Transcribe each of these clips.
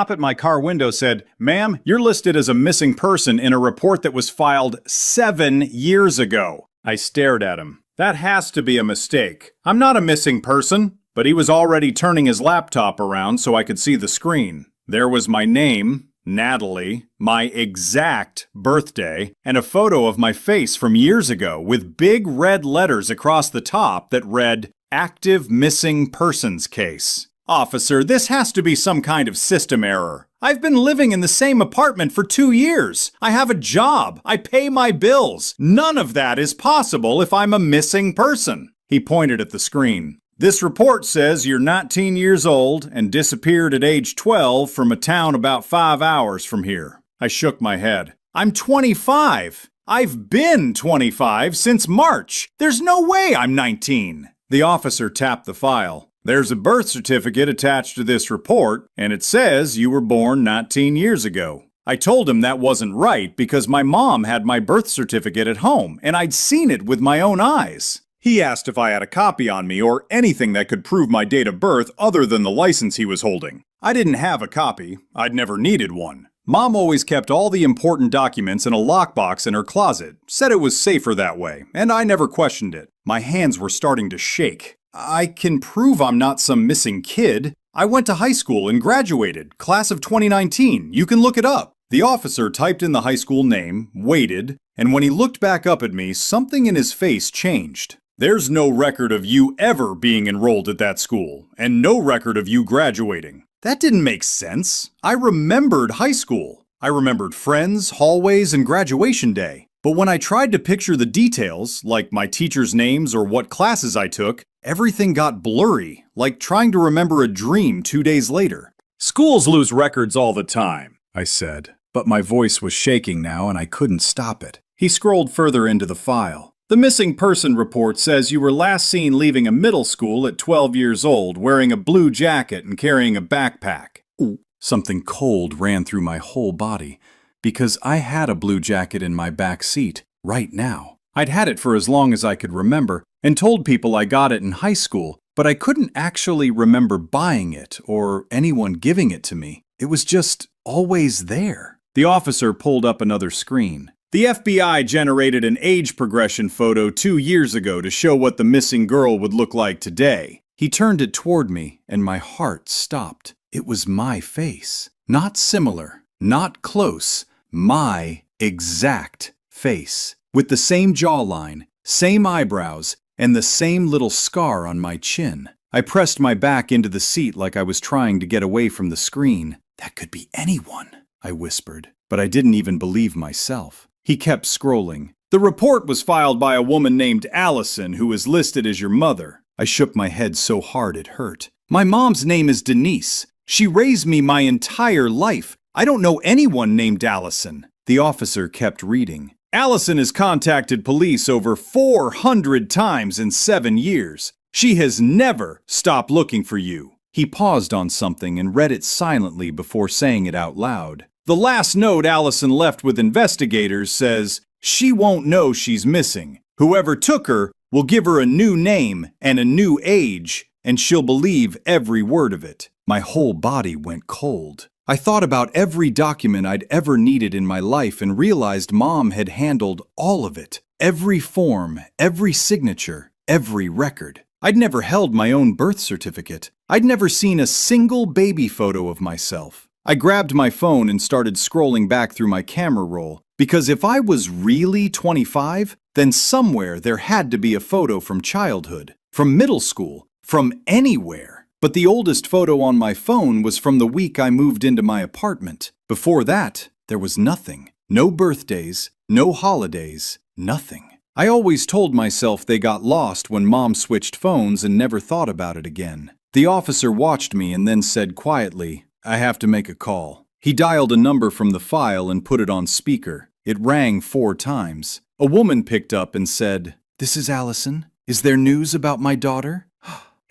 Up at my car window said, "Ma'am, you're listed as a missing person in a report that was filed 7 years ago." I stared at him. That has to be a mistake. I'm not a missing person. But he was already turning his laptop around so I could see the screen. There was my name, Natalie, my exact birthday, and a photo of my face from years ago with big red letters across the top that read, "Active Missing Persons Case." "Officer, this has to be some kind of system error. I've been living in the same apartment for 2 years. I have a job. I pay my bills. None of that is possible if I'm a missing person." He pointed at the screen. "This report says you're 19 years old and disappeared at age 12 from a town about 5 hours from here." I shook my head. "I'm 25. I've been 25 since March. There's no way I'm 19. The officer tapped the file. "There's a birth certificate attached to this report, and it says you were born 19 years ago." I told him that wasn't right because my mom had my birth certificate at home, and I'd seen it with my own eyes. He asked if I had a copy on me or anything that could prove my date of birth other than the license he was holding. I didn't have a copy. I'd never needed one. Mom always kept all the important documents in a lockbox in her closet, said it was safer that way, and I never questioned it. My hands were starting to shake. "I can prove I'm not some missing kid. I went to high school and graduated, class of 2019. You can look it up." The officer typed in the high school name, waited, and when he looked back up at me, something in his face changed. "There's no record of you ever being enrolled at that school, and no record of you graduating." That didn't make sense. I remembered high school. I remembered friends, hallways, and graduation day. But when I tried to picture the details, like my teachers' names or what classes I took, everything got blurry, like trying to remember a dream 2 days later. "Schools lose records all the time," I said. But my voice was shaking now and I couldn't stop it. He scrolled further into the file. "The missing person report says you were last seen leaving a middle school at 12 years old, wearing a blue jacket and carrying a backpack." Ooh. Something cold ran through my whole body, because I had a blue jacket in my back seat, right now. I'd had it for as long as I could remember, and told people I got it in high school, but I couldn't actually remember buying it or anyone giving it to me. It was just always there. The officer pulled up another screen. "The FBI generated an age progression photo 2 years ago to show what the missing girl would look like today." He turned it toward me, and my heart stopped. It was my face. Not similar, not close, my exact face. With the same jawline, same eyebrows, and the same little scar on my chin. I pressed my back into the seat like I was trying to get away from the screen. "That could be anyone," I whispered, but I didn't even believe myself. He kept scrolling. "The report was filed by a woman named Allison, who is listed as your mother." I shook my head so hard it hurt. "My mom's name is Denise. She raised me my entire life. I don't know anyone named Allison." The officer kept reading. "Allison has contacted police over 400 times in 7 years. She has never stopped looking for you." He paused on something and read it silently before saying it out loud. "The last note Allison left with investigators says, she won't know she's missing. Whoever took her will give her a new name and a new age, and she'll believe every word of it." My whole body went cold. I thought about every document I'd ever needed in my life and realized Mom had handled all of it. Every form, every signature, every record. I'd never held my own birth certificate. I'd never seen a single baby photo of myself. I grabbed my phone and started scrolling back through my camera roll, because if I was really 25, then somewhere there had to be a photo from childhood, from middle school, from anywhere. But the oldest photo on my phone was from the week I moved into my apartment. Before that, there was nothing. No birthdays, no holidays, nothing. I always told myself they got lost when Mom switched phones and never thought about it again. The officer watched me and then said quietly, "I have to make a call." He dialed a number from the file and put it on speaker. It rang 4 times. A woman picked up and said, "This is Allison. Is there news about my daughter?"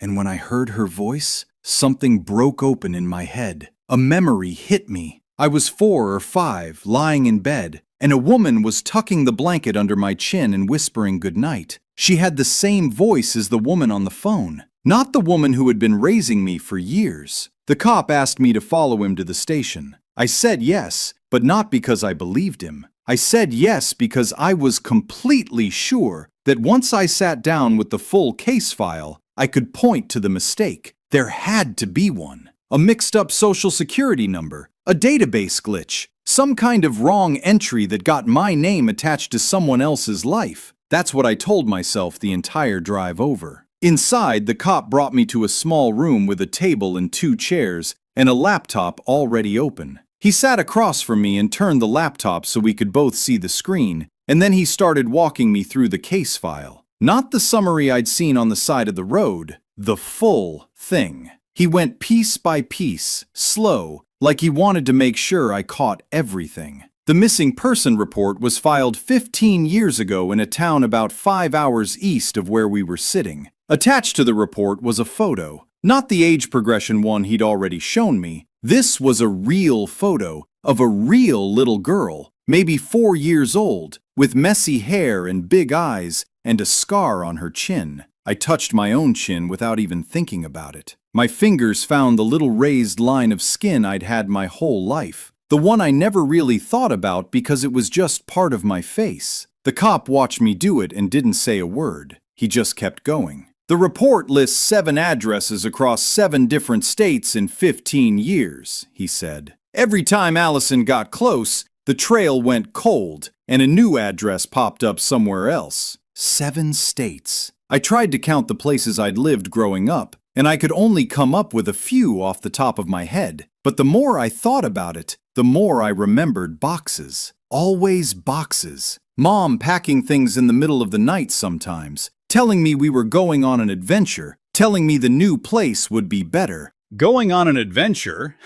And when I heard her voice, something broke open in my head. A memory hit me. I was 4 or 5, lying in bed, and a woman was tucking the blanket under my chin and whispering goodnight. She had the same voice as the woman on the phone, not the woman who had been raising me for years. The cop asked me to follow him to the station. I said yes, but not because I believed him. I said yes because I was completely sure that once I sat down with the full case file, I could point to the mistake. There had to be one. A mixed-up social security number, a database glitch, some kind of wrong entry that got my name attached to someone else's life. That's what I told myself the entire drive over. Inside, the cop brought me to a small room with a table and 2 chairs and a laptop already open. He sat across from me and turned the laptop so we could both see the screen, and then he started walking me through the case file. Not the summary I'd seen on the side of the road, the full thing. He went piece by piece, slow, like he wanted to make sure I caught everything. The missing person report was filed 15 years ago in a town about 5 hours east of where we were sitting. Attached to the report was a photo, not the age progression one he'd already shown me. This was a real photo of a real little girl, maybe 4 years old, with messy hair and big eyes and a scar on her chin. I touched my own chin without even thinking about it. My fingers found the little raised line of skin I'd had my whole life. The one I never really thought about because it was just part of my face. The cop watched me do it and didn't say a word. He just kept going. The report lists 7 addresses across 7 different states in 15 years, he said. Every time Allison got close, the trail went cold and a new address popped up somewhere else. 7 states. I tried to count the places I'd lived growing up, and I could only come up with a few off the top of my head. But the more I thought about it, the more I remembered boxes. Always boxes. Mom packing things in the middle of the night sometimes, telling me we were going on an adventure, telling me the new place would be better. Going on an adventure?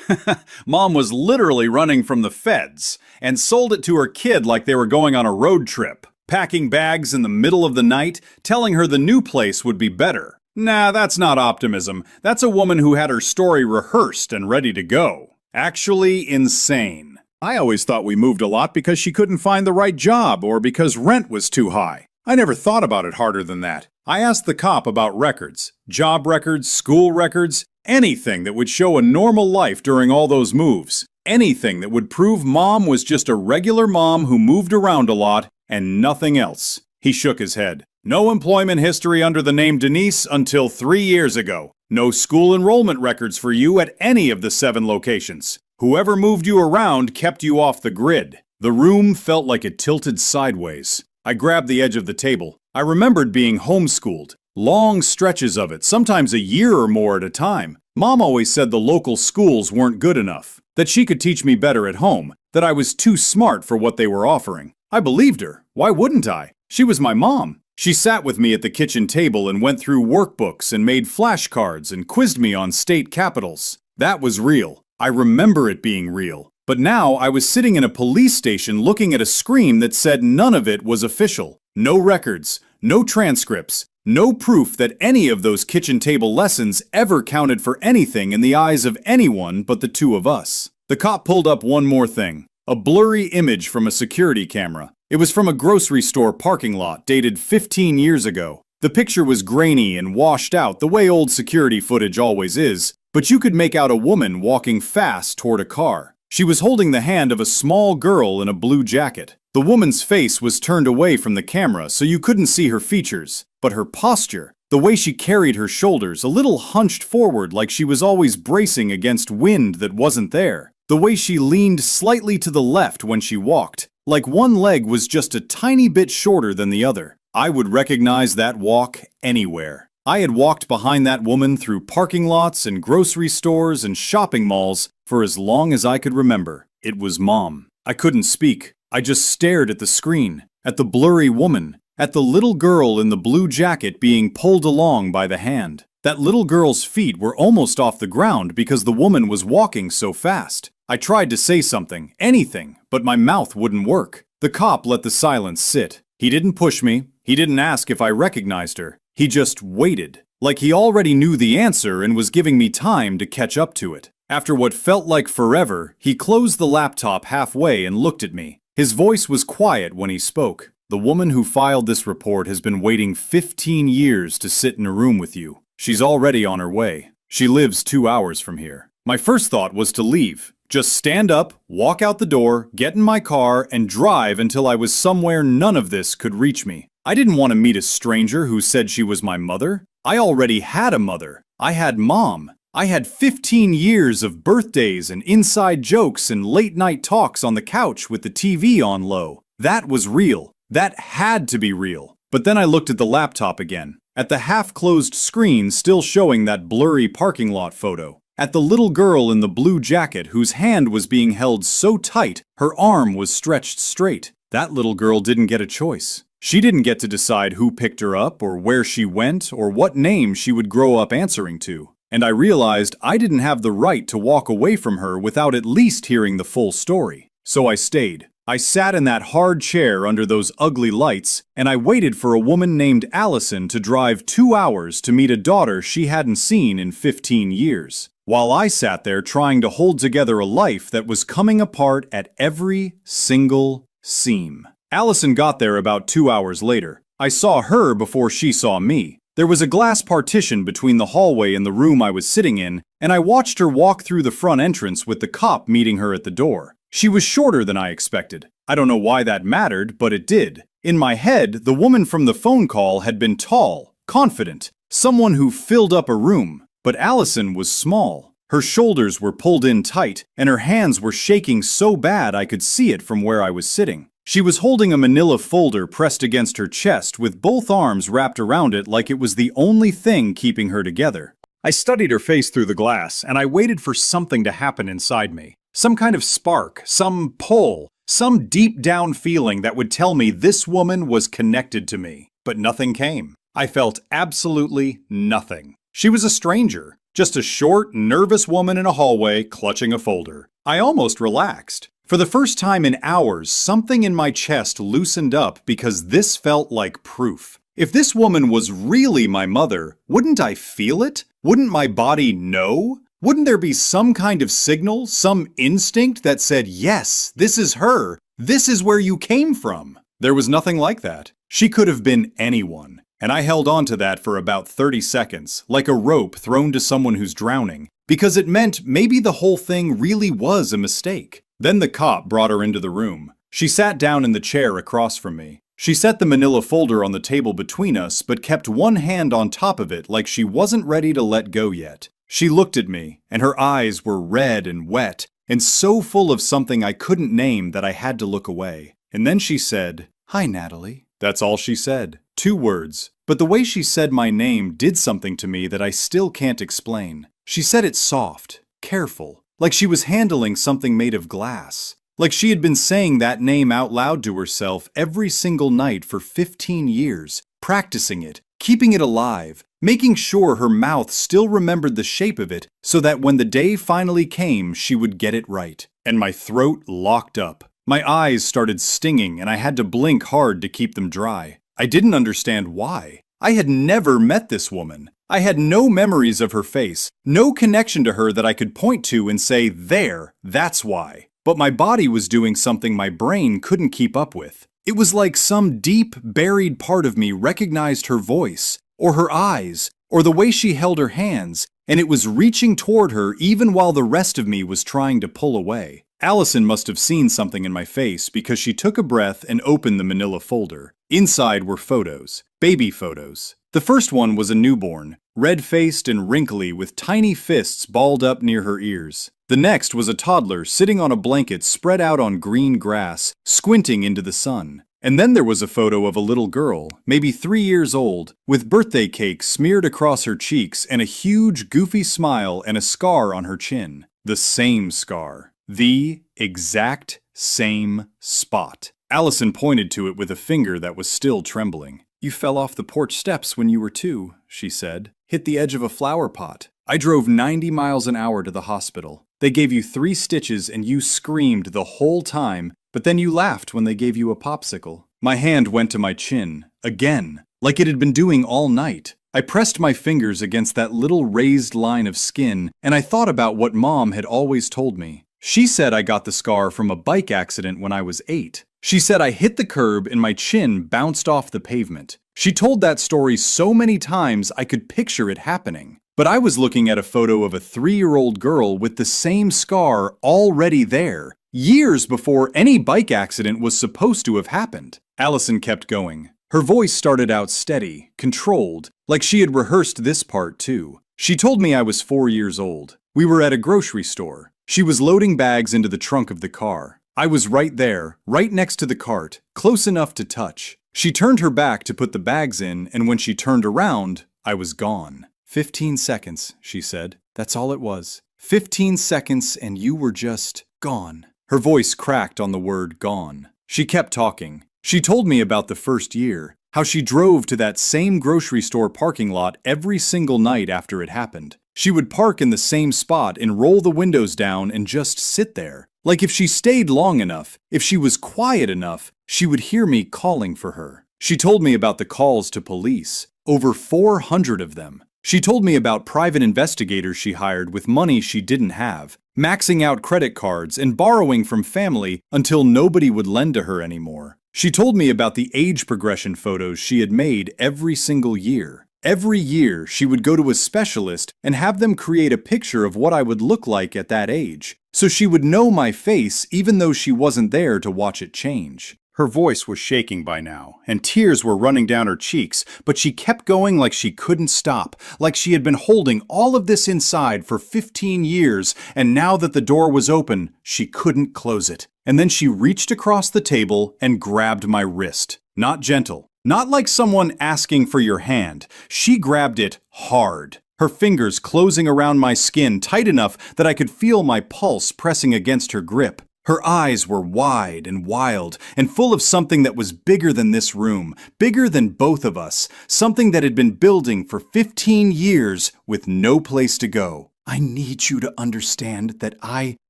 Mom was literally running from the feds and sold it to her kid like they were going on a road trip. Packing bags in the middle of the night, telling her the new place would be better. Nah, that's not optimism. That's a woman who had her story rehearsed and ready to go. Actually insane. I always thought we moved a lot because she couldn't find the right job or because rent was too high. I never thought about it harder than that. I asked the cop about records, job records, school records, anything that would show a normal life during all those moves. Anything that would prove Mom was just a regular mom who moved around a lot and nothing else. He shook his head. No employment history under the name Denise until 3 years ago. No school enrollment records for you at any of the 7 locations. Whoever moved you around kept you off the grid. The room felt like it tilted sideways. I grabbed the edge of the table. I remembered being homeschooled. Long stretches of it, sometimes a year or more at a time. Mom always said the local schools weren't good enough, that she could teach me better at home, that I was too smart for what they were offering. I believed her. Why wouldn't I? She was my mom. She sat with me at the kitchen table and went through workbooks and made flashcards and quizzed me on state capitals. That was real. I remember it being real. But now I was sitting in a police station looking at a screen that said none of it was official. No records, no transcripts, no proof that any of those kitchen table lessons ever counted for anything in the eyes of anyone but the 2 of us. The cop pulled up one more thing. A blurry image from a security camera. It was from a grocery store parking lot dated 15 years ago. The picture was grainy and washed out the way old security footage always is, but you could make out a woman walking fast toward a car. She was holding the hand of a small girl in a blue jacket. The woman's face was turned away from the camera so you couldn't see her features, but her posture, the way she carried her shoulders a little hunched forward like she was always bracing against wind that wasn't there. The way she leaned slightly to the left when she walked, like one leg was just a tiny bit shorter than the other. I would recognize that walk anywhere. I had walked behind that woman through parking lots and grocery stores and shopping malls for as long as I could remember. It was Mom. I couldn't speak. I just stared at the screen, at the blurry woman, at the little girl in the blue jacket being pulled along by the hand. That little girl's feet were almost off the ground because the woman was walking so fast. I tried to say something, anything, but my mouth wouldn't work. The cop let the silence sit. He didn't push me. He didn't ask if I recognized her. He just waited, like he already knew the answer and was giving me time to catch up to it. After what felt like forever, he closed the laptop halfway and looked at me. His voice was quiet when he spoke. The woman who filed this report has been waiting 15 years to sit in a room with you. She's already on her way. She lives 2 hours from here. My first thought was to leave. Just stand up, walk out the door, get in my car, and drive until I was somewhere none of this could reach me. I didn't want to meet a stranger who said she was my mother. I already had a mother. I had Mom. I had 15 years of birthdays and inside jokes and late-night talks on the couch with the TV on low. That was real. That had to be real. But then I looked at the laptop again, at the half-closed screen still showing that blurry parking lot photo, at the little girl in the blue jacket whose hand was being held so tight her arm was stretched straight. That little girl didn't get a choice. She didn't get to decide who picked her up or where she went or what name she would grow up answering to. And I realized I didn't have the right to walk away from her without at least hearing the full story. So I stayed. I sat in that hard chair under those ugly lights, and I waited for a woman named Allison to drive 2 hours to meet a daughter she hadn't seen in 15 years, while I sat there trying to hold together a life that was coming apart at every single seam. Allison got there about 2 hours later. I saw her before she saw me. There was a glass partition between the hallway and the room I was sitting in, and I watched her walk through the front entrance with the cop meeting her at the door. She was shorter than I expected. I don't know why that mattered, but it did. In my head, the woman from the phone call had been tall, confident, someone who filled up a room. But Allison was small. Her shoulders were pulled in tight, and her hands were shaking so bad I could see it from where I was sitting. She was holding a manila folder pressed against her chest with both arms wrapped around it like it was the only thing keeping her together. I studied her face through the glass, and I waited for something to happen inside me. Some kind of spark, some pull, some deep down feeling that would tell me this woman was connected to me. But nothing came. I felt absolutely nothing. She was a stranger, just a short, nervous woman in a hallway clutching a folder. I almost relaxed. For the first time in hours, something in my chest loosened up because this felt like proof. If this woman was really my mother, wouldn't I feel it? Wouldn't my body know? Wouldn't there be some kind of signal, some instinct that said, yes, this is her. This is where you came from. There was nothing like that. She could have been anyone. And I held on to that for about 30 seconds, like a rope thrown to someone who's drowning, because it meant maybe the whole thing really was a mistake. Then the cop brought her into the room. She sat down in the chair across from me. She set the manila folder on the table between us, but kept one hand on top of it like she wasn't ready to let go yet. She looked at me, and her eyes were red and wet, and so full of something I couldn't name that I had to look away. And then she said, "Hi, Natalie." That's all she said. 2 words. But the way she said my name did something to me that I still can't explain. She said it soft, careful, like she was handling something made of glass. Like she had been saying that name out loud to herself every single night for 15 years, practicing it, keeping it alive, making sure her mouth still remembered the shape of it so that when the day finally came, she would get it right. And my throat locked up. My eyes started stinging and I had to blink hard to keep them dry. I didn't understand why. I had never met this woman. I had no memories of her face, no connection to her that I could point to and say, there, that's why. But my body was doing something my brain couldn't keep up with. It was like some deep, buried part of me recognized her voice, or her eyes, or the way she held her hands, and it was reaching toward her even while the rest of me was trying to pull away. Allison must have seen something in my face because she took a breath and opened the manila folder. Inside were photos, baby photos. The first one was a newborn, red-faced and wrinkly with tiny fists balled up near her ears. The next was a toddler sitting on a blanket spread out on green grass, squinting into the sun. And then there was a photo of a little girl, maybe 3 years old, with birthday cake smeared across her cheeks and a huge, goofy smile and a scar on her chin. The same scar. The exact same spot. Allison pointed to it with a finger that was still trembling. "You fell off the porch steps when you were 2, she said. Hit the edge of a flower pot. I drove 90 miles an hour to the hospital. They gave you 3 stitches and you screamed the whole time, but then you laughed when they gave you a popsicle." My hand went to my chin, again, like it had been doing all night. I pressed my fingers against that little raised line of skin, and I thought about what Mom had always told me. She said I got the scar from a bike accident when I was 8. She said I hit the curb and my chin bounced off the pavement. She told that story so many times I could picture it happening. But I was looking at a photo of a 3-year-old girl with the same scar already there, years before any bike accident was supposed to have happened. Allison kept going. Her voice started out steady, controlled, like she had rehearsed this part too. She told me I was 4 years old. We were at a grocery store. She was loading bags into the trunk of the car. I was right there, right next to the cart, close enough to touch. She turned her back to put the bags in, and when she turned around, I was gone. 15 seconds, she said. That's all it was. 15 seconds and you were just gone. Her voice cracked on the word gone. She kept talking. She told me about the first year, how she drove to that same grocery store parking lot every single night after it happened. She would park in the same spot and roll the windows down and just sit there. Like if she stayed long enough, if she was quiet enough, she would hear me calling for her. She told me about the calls to police, over 400 of them. She told me about private investigators she hired with money she didn't have, maxing out credit cards and borrowing from family until nobody would lend to her anymore. She told me about the age progression photos she had made every single year. Every year, she would go to a specialist and have them create a picture of what I would look like at that age, so she would know my face even though she wasn't there to watch it change. Her voice was shaking by now, and tears were running down her cheeks, but she kept going like she couldn't stop, like she had been holding all of this inside for 15 years, and now that the door was open, she couldn't close it. And then she reached across the table and grabbed my wrist. Not gentle, not like someone asking for your hand. She grabbed it hard, her fingers closing around my skin tight enough that I could feel my pulse pressing against her grip. Her eyes were wide and wild and full of something that was bigger than this room, bigger than both of us, something that had been building for 15 years with no place to go. I need you to understand that I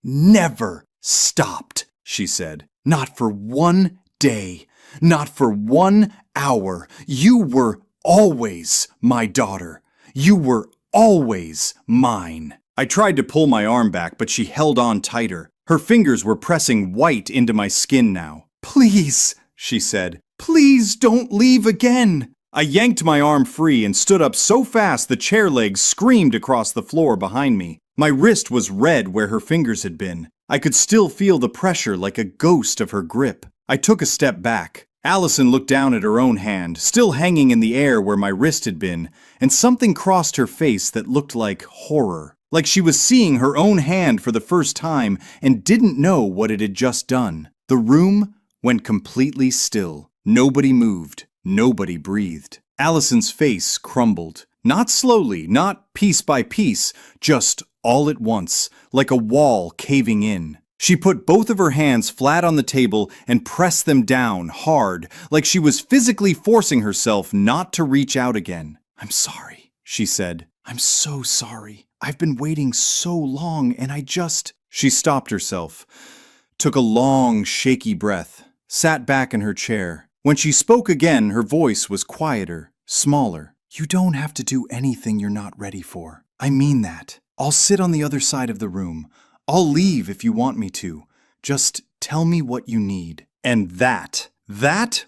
never stopped, she said. Not for one day, not for 1 hour. You were always my daughter. You were always mine. I tried to pull my arm back, but she held on tighter. Her fingers were pressing white into my skin now. Please, she said, please don't leave again. I yanked my arm free and stood up so fast the chair legs screamed across the floor behind me. My wrist was red where her fingers had been. I could still feel the pressure like a ghost of her grip. I took a step back. Allison looked down at her own hand, still hanging in the air where my wrist had been, and something crossed her face that looked like horror. Like she was seeing her own hand for the first time and didn't know what it had just done. The room went completely still. Nobody moved. Nobody breathed. Allison's face crumbled. Not slowly, not piece by piece, just all at once, like a wall caving in. She put both of her hands flat on the table and pressed them down hard, like she was physically forcing herself not to reach out again. I'm sorry, she said. I'm so sorry. I've been waiting so long and I just... She stopped herself, took a long, shaky breath, sat back in her chair. When she spoke again, her voice was quieter, smaller. You don't have to do anything you're not ready for. I mean that. I'll sit on the other side of the room. I'll leave if you want me to. Just tell me what you need. And that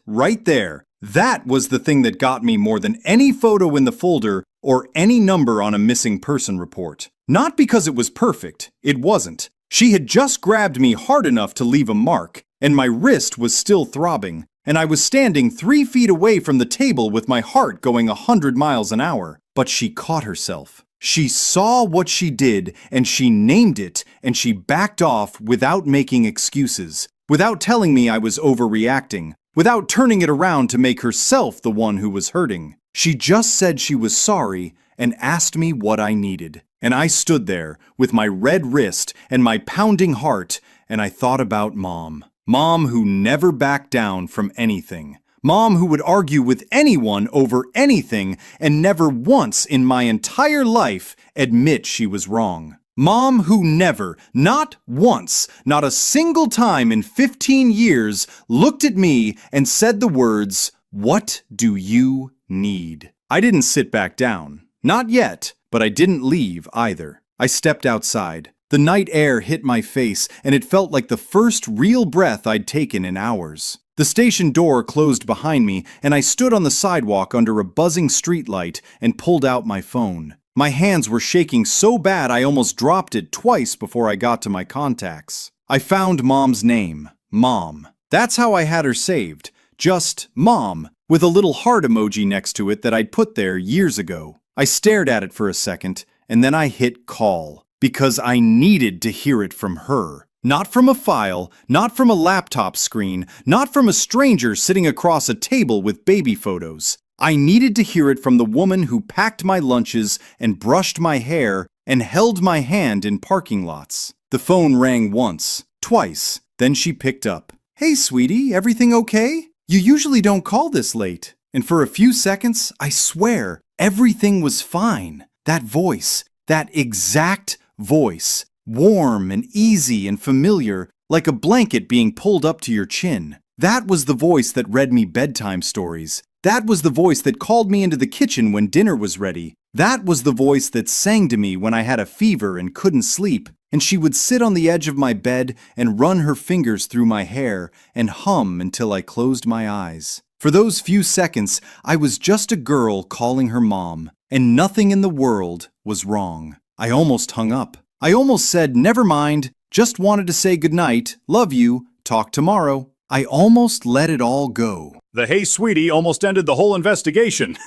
right there, that was the thing that got me more than any photo in the folder or any number on a missing person report. Not because it was perfect, it wasn't. She had just grabbed me hard enough to leave a mark, and my wrist was still throbbing, and I was standing 3 feet away from the table with my heart going 100 miles an hour. But she caught herself. She saw what she did, and she named it, and she backed off without making excuses, without telling me I was overreacting, without turning it around to make herself the one who was hurting. She just said she was sorry and asked me what I needed. And I stood there with my red wrist and my pounding heart, and I thought about Mom. Mom who never backed down from anything. Mom who would argue with anyone over anything and never once in my entire life admit she was wrong. Mom who never, not once, not a single time in 15 years, looked at me and said the words, "What do you need?" I didn't sit back down. Not yet, but I didn't leave either. I stepped outside. The night air hit my face, and it felt like the first real breath I'd taken in hours. The station door closed behind me, and I stood on the sidewalk under a buzzing streetlight and pulled out my phone. My hands were shaking so bad I almost dropped it twice before I got to my contacts. I found Mom's name, Mom. That's how I had her saved. Just Mom, with a little heart emoji next to it that I'd put there years ago. I stared at it for a second, and then I hit call, because I needed to hear it from her. Not from a file, not from a laptop screen, not from a stranger sitting across a table with baby photos. I needed to hear it from the woman who packed my lunches and brushed my hair and held my hand in parking lots. The phone rang once, twice, then she picked up. "Hey, sweetie, everything okay? You usually don't call this late." And for a few seconds, I swear, everything was fine. That voice, that exact voice, warm and easy and familiar, like a blanket being pulled up to your chin. That was the voice that read me bedtime stories. That was the voice that called me into the kitchen when dinner was ready. That was the voice that sang to me when I had a fever and couldn't sleep. And she would sit on the edge of my bed and run her fingers through my hair and hum until I closed my eyes. For those few seconds, I was just a girl calling her mom, and nothing in the world was wrong. I almost hung up. I almost said, "Never mind, just wanted to say goodnight, love you, talk tomorrow." I almost let it all go. The "hey sweetie" almost ended the whole investigation.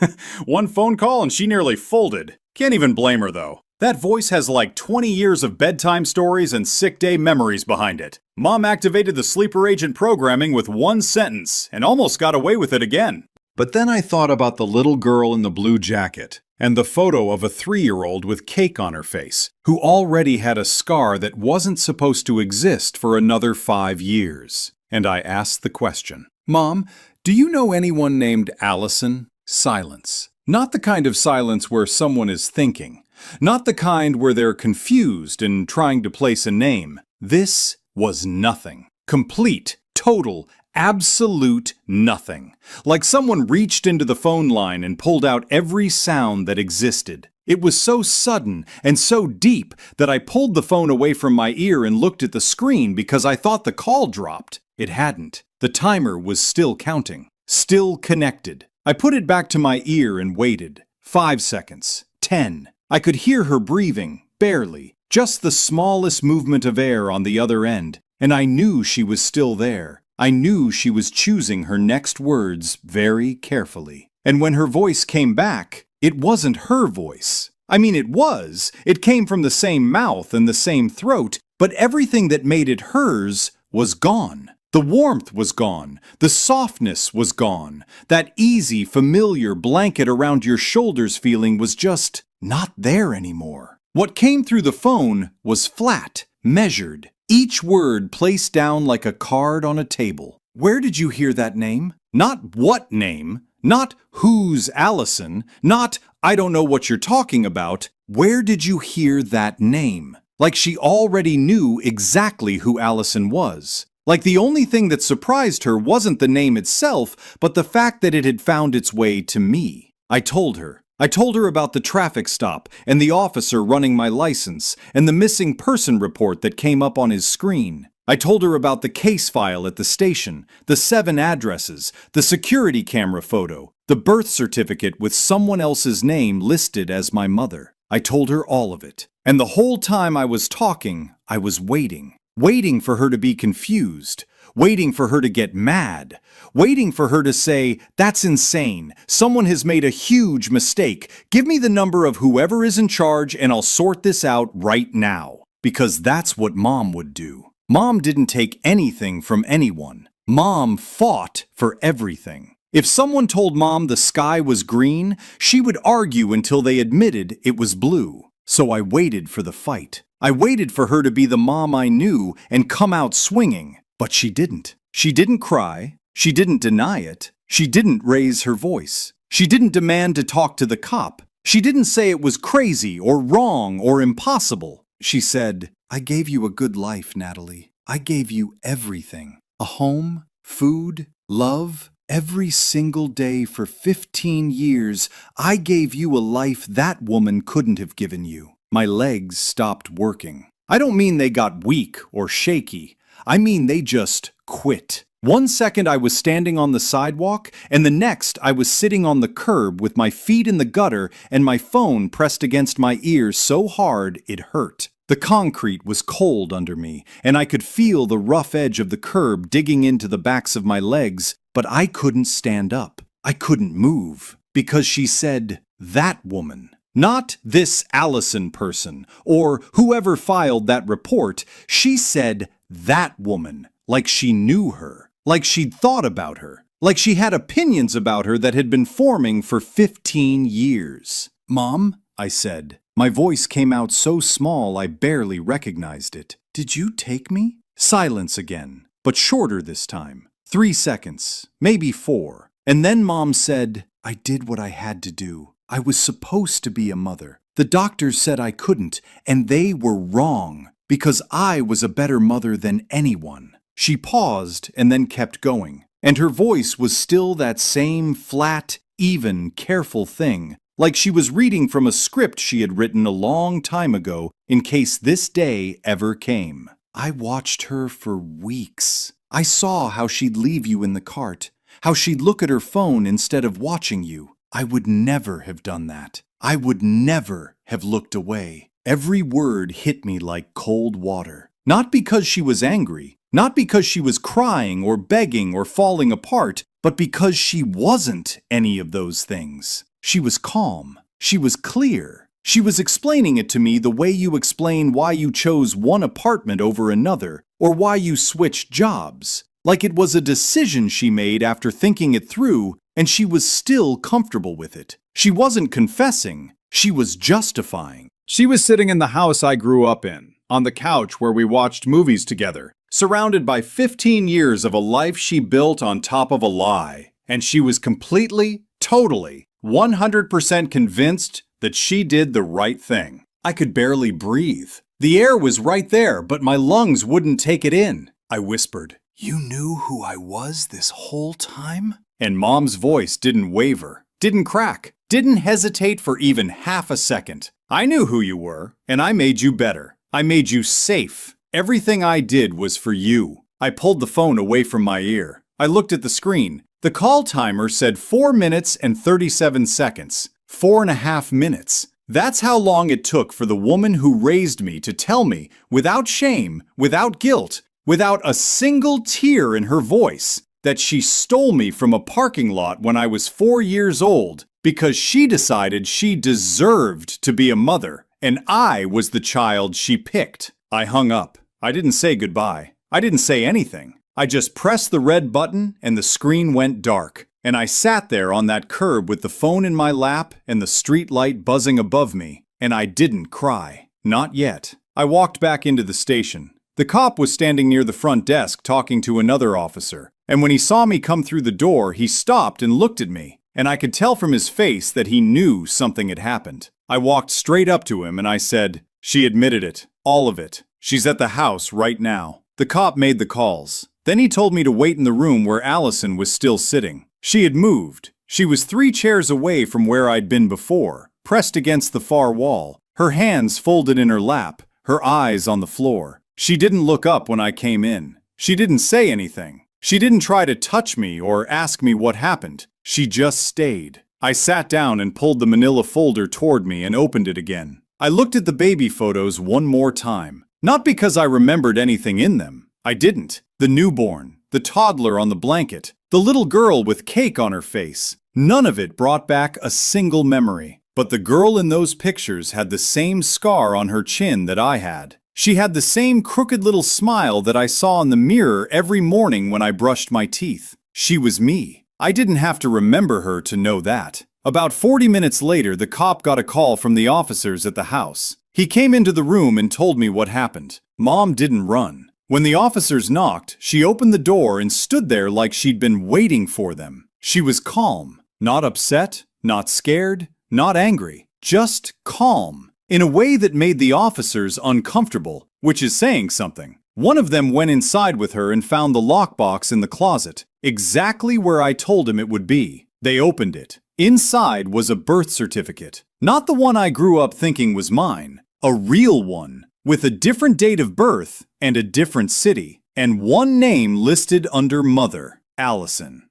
One phone call and she nearly folded. Can't even blame her though. That voice has like 20 years of bedtime stories and sick day memories behind it. Mom activated the sleeper agent programming with one sentence and almost got away with it again. But then I thought about the little girl in the blue jacket and the photo of a 3-year-old with cake on her face, who already had a scar that wasn't supposed to exist for another 5 years. And I asked the question, "Mom, do you know anyone named Allison?" Silence. Not the kind of silence where someone is thinking. Not the kind where they're confused and trying to place a name. This was nothing. Complete, total, absolute nothing. Like someone reached into the phone line and pulled out every sound that existed. It was so sudden and so deep that I pulled the phone away from my ear and looked at the screen because I thought the call dropped. It hadn't. The timer was still counting. Still connected. I put it back to my ear and waited. 5 seconds. 10. I could hear her breathing, barely. Just the smallest movement of air on the other end. And I knew she was still there. I knew she was choosing her next words very carefully. And when her voice came back, it wasn't her voice. I mean, it was. It came from the same mouth and the same throat, but everything that made it hers was gone. The warmth was gone. The softness was gone. That easy, familiar blanket around your shoulders feeling was just not there anymore. What came through the phone was flat, measured, each word placed down like a card on a table. Where did you hear that name? Not what name, not who's Allison, not I don't know what you're talking about. Where did you hear that name? Like she already knew exactly who Allison was. Like the only thing that surprised her wasn't the name itself, but the fact that it had found its way to me. I told her. I told her about the traffic stop and the officer running my license and the missing person report that came up on his screen. I told her about the case file at the station, the 7 addresses, the security camera photo, the birth certificate with someone else's name listed as my mother. I told her all of it. And the whole time I was talking, I was waiting. Waiting for her to be confused. Waiting for her to get mad. Waiting for her to say, "That's insane. Someone has made a huge mistake. Give me the number of whoever is in charge and I'll sort this out right now." Because that's what Mom would do. Mom didn't take anything from anyone. Mom fought for everything. If someone told Mom the sky was green, she would argue until they admitted it was blue. So I waited for the fight. I waited for her to be the mom I knew and come out swinging. But she didn't. She didn't cry. She didn't deny it. She didn't raise her voice. She didn't demand to talk to the cop. She didn't say it was crazy or wrong or impossible. She said, "I gave you a good life, Natalie. I gave you everything. A home, food, love. Every single day for 15 years, I gave you a life that woman couldn't have given you." My legs stopped working. I don't mean they got weak or shaky. I mean they just quit. One second I was standing on the sidewalk, and the next I was sitting on the curb with my feet in the gutter and my phone pressed against my ear so hard it hurt. The concrete was cold under me, and I could feel the rough edge of the curb digging into the backs of my legs, but I couldn't stand up. I couldn't move, because she said, "That woman." Not this Allison person, or whoever filed that report. She said, "That woman," like she knew her, like she'd thought about her, like she had opinions about her that had been forming for 15 years. "Mom," I said. My voice came out so small I barely recognized it. "Did you take me?" Silence again, but shorter this time. 3 seconds, maybe 4. And then Mom said, "I did what I had to do. I was supposed to be a mother. The doctors said I couldn't, and they were wrong, because I was a better mother than anyone." She paused and then kept going, and her voice was still that same flat, even, careful thing, like she was reading from a script she had written a long time ago in case this day ever came. "I watched her for weeks. I saw how she'd leave you in the cart, how she'd look at her phone instead of watching you. I would never have done that. I would never have looked away." Every word hit me like cold water. Not because she was angry, not because she was crying or begging or falling apart, but because she wasn't any of those things. She was calm. She was clear. She was explaining it to me the way you explain why you chose one apartment over another, or why you switched jobs. Like it was a decision she made after thinking it through, and she was still comfortable with it. She wasn't confessing. She was justifying. She was sitting in the house I grew up in, on the couch where we watched movies together, surrounded by 15 years of a life she built on top of a lie. And she was completely, totally, 100% convinced that she did the right thing. I could barely breathe. The air was right there, but my lungs wouldn't take it in. I whispered, "You knew who I was this whole time?" And Mom's voice didn't waver, didn't crack, didn't hesitate for even half a second. "I knew who you were, and I made you better. I made you safe. Everything I did was for you." I pulled the phone away from my ear. I looked at the screen. The call timer said 4 minutes and 37 seconds. 4.5 minutes. That's how long it took for the woman who raised me to tell me, without shame, without guilt, without a single tear in her voice, that she stole me from a parking lot when I was 4 years old because she decided she deserved to be a mother, and I was the child she picked. I hung up. I didn't say goodbye. I didn't say anything. I just pressed the red button and the screen went dark, and I sat there on that curb with the phone in my lap and the street light buzzing above me, and I didn't cry. Not yet. I walked back into the station. The cop was standing near the front desk talking to another officer, and when he saw me come through the door, he stopped and looked at me, and I could tell from his face that he knew something had happened. I walked straight up to him and I said, "She admitted it. All of it. She's at the house right now." The cop made the calls. Then he told me to wait in the room where Allison was still sitting. She had moved. She was 3 chairs away from where I'd been before, pressed against the far wall, her hands folded in her lap, her eyes on the floor. She didn't look up when I came in. She didn't say anything. She didn't try to touch me or ask me what happened. She just stayed. I sat down and pulled the manila folder toward me and opened it again. I looked at the baby photos one more time. Not because I remembered anything in them. I didn't. The newborn, the toddler on the blanket, the little girl with cake on her face. None of it brought back a single memory. But the girl in those pictures had the same scar on her chin that I had. She had the same crooked little smile that I saw in the mirror every morning when I brushed my teeth. She was me. I didn't have to remember her to know that. About 40 minutes later, the cop got a call from the officers at the house. He came into the room and told me what happened. Mom didn't run. When the officers knocked, she opened the door and stood there like she'd been waiting for them. She was calm. Not upset, not scared, not angry. Just calm. In a way that made the officers uncomfortable, which is saying something. One of them went inside with her and found the lockbox in the closet, exactly where I told him it would be. They opened it. Inside was a birth certificate. Not the one I grew up thinking was mine. A real one, with a different date of birth and a different city. and one name listed under mother, Allison.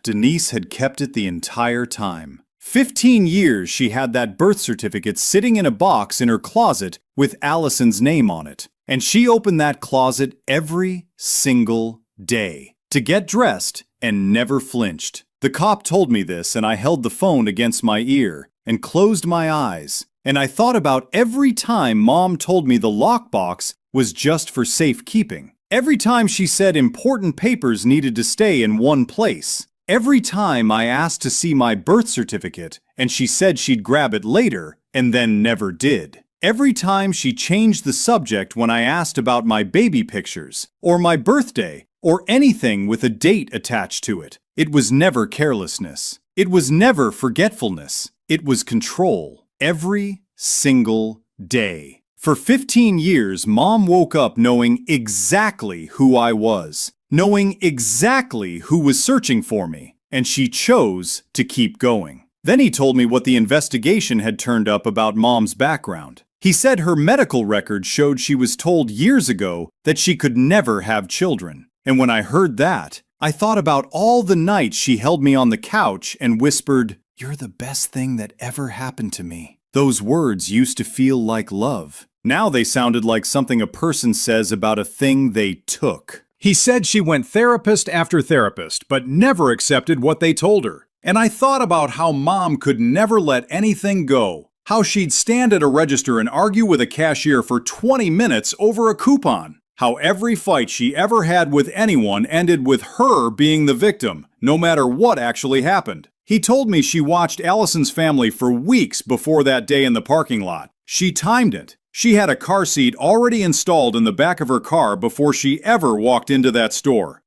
Denise had kept it the entire time. 15 years she had that birth certificate sitting in a box in her closet with Allison's name on it. And she opened that closet every single day to get dressed and never flinched. The cop told me this, and I held the phone against my ear and closed my eyes. And I thought about every time Mom told me the lockbox was just for safekeeping. Every time she said important papers needed to stay in one place. Every time I asked to see my birth certificate and she said she'd grab it later and then never did. Every time she changed the subject when I asked about my baby pictures or my birthday or anything with a date attached to it. It was never carelessness. It was never forgetfulness. It was control. Every single day. For 15 years, Mom woke up knowing exactly who I was, knowing exactly who was searching for me, and she chose to keep going. Then he told me what the investigation had turned up about Mom's background. He said her medical record showed she was told years ago that she could never have children. And when I heard that, I thought about all the nights she held me on the couch and whispered, "You're the best thing that ever happened to me." Those words used to feel like love. Now they sounded like something a person says about a thing they took. He said she went therapist after therapist, but never accepted what they told her. And I thought about how Mom could never let anything go. How she'd stand at a register and argue with a cashier for 20 minutes over a coupon. How every fight she ever had with anyone ended with her being the victim, no matter what actually happened. He told me she watched Allison's family for weeks before that day in the parking lot. She timed it. She had a car seat already installed in the back of her car before she ever walked into that store.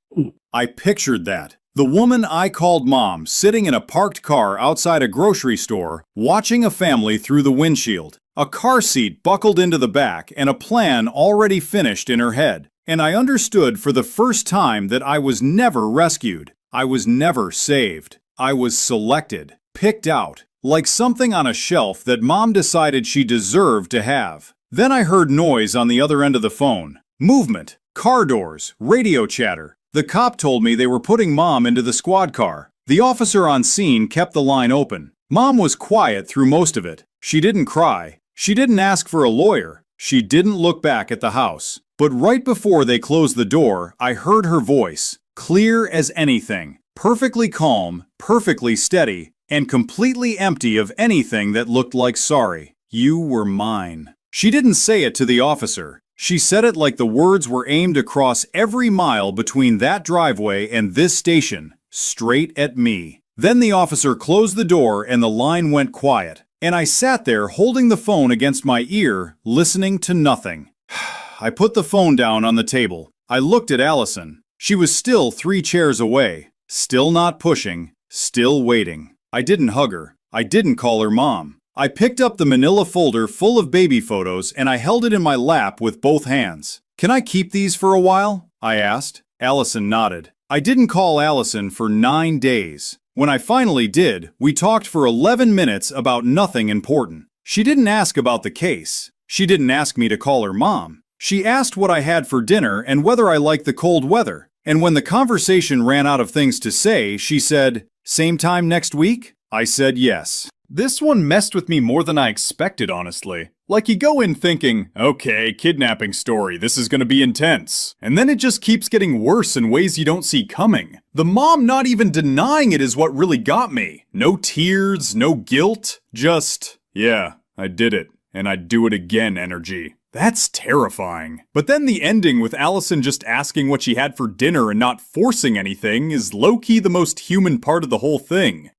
I pictured that. The woman I called Mom sitting in a parked car outside a grocery store, watching a family through the windshield. A car seat buckled into the back and a plan already finished in her head. And I understood for the first time that I was never rescued. I was never saved. I was selected, picked out, like something on a shelf that Mom decided she deserved to have. Then I heard noise on the other end of the phone. Movement, car doors, radio chatter. The cop told me they were putting Mom into the squad car. The officer on scene kept the line open. Mom was quiet through most of it. She didn't cry. She didn't ask for a lawyer. She didn't look back at the house. But right before they closed the door, I heard her voice, clear as anything, perfectly calm, perfectly steady, and completely empty of anything that looked like sorry. "You were mine." She didn't say it to the officer. She said it like the words were aimed across every mile between that driveway and this station, straight at me. Then the officer closed the door and the line went quiet. And I sat there holding the phone against my ear, listening to nothing. I put the phone down on the table. I looked at Allison. She was still 3 chairs away, still not pushing, still waiting. I didn't hug her. I didn't call her Mom. I picked up the manila folder full of baby photos and I held it in my lap with both hands. "Can I keep these for a while?" I asked. Allison nodded. I didn't call Allison for 9 days. When I finally did, we talked for 11 minutes about nothing important. She didn't ask about the case. She didn't ask me to call her Mom. She asked what I had for dinner and whether I liked the cold weather. And when the conversation ran out of things to say, she said, "Same time next week?" I said yes. This one messed with me more than I expected, honestly. Like you go in thinking, okay, kidnapping story, this is gonna be intense. And then it just keeps getting worse in ways you don't see coming. The mom not even denying it is what really got me. No tears, no guilt, just, yeah, I did it, and I'd do it again energy. That's terrifying. But then the ending with Allison just asking what she had for dinner and not forcing anything is low-key the most human part of the whole thing.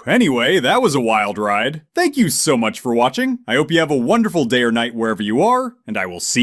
Anyway, that was a wild ride. Thank you so much for watching. I hope you have a wonderful day or night wherever you are, and I will see you